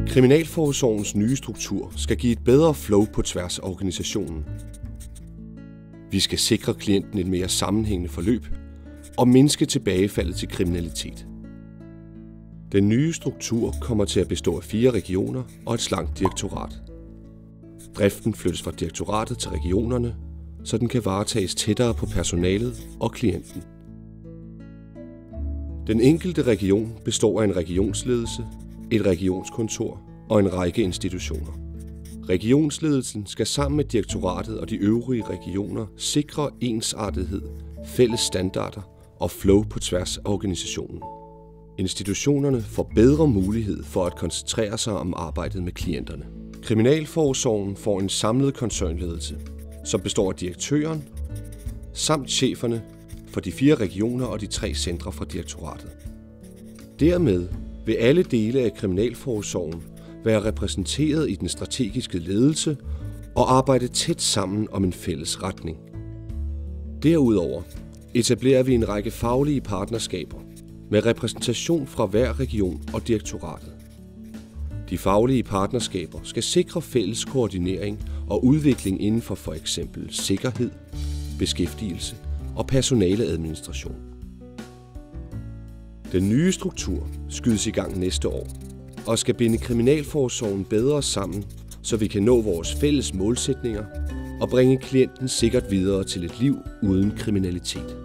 Kriminalforsorgens nye struktur skal give et bedre flow på tværs af organisationen. Vi skal sikre klienten et mere sammenhængende forløb og mindske tilbagefaldet til kriminalitet. Den nye struktur kommer til at bestå af 4 regioner og et slankt direktorat. Driften flyttes fra direktoratet til regionerne, så den kan varetages tættere på personalet og klienten. Den enkelte region består af en regionsledelse, et regionskontor og en række institutioner. Regionsledelsen skal sammen med direktoratet og de øvrige regioner sikre ensartethed, fælles standarder og flow på tværs af organisationen. Institutionerne får bedre mulighed for at koncentrere sig om arbejdet med klienterne. Kriminalforsorgen får en samlet koncernledelse, som består af direktøren samt cheferne for de 4 regioner og de 3 centre fra direktoratet. Dermed vil alle dele af kriminalforsorgen være repræsenteret i den strategiske ledelse og arbejde tæt sammen om en fælles retning. Derudover etablerer vi en række faglige partnerskaber med repræsentation fra hver region og direktoratet. De faglige partnerskaber skal sikre fælles koordinering og udvikling inden for f.eks. sikkerhed, beskæftigelse og personaleadministration. Den nye struktur skydes i gang næste år og skal binde kriminalforsorgen bedre sammen, så vi kan nå vores fælles målsætninger og bringe klienten sikkert videre til et liv uden kriminalitet.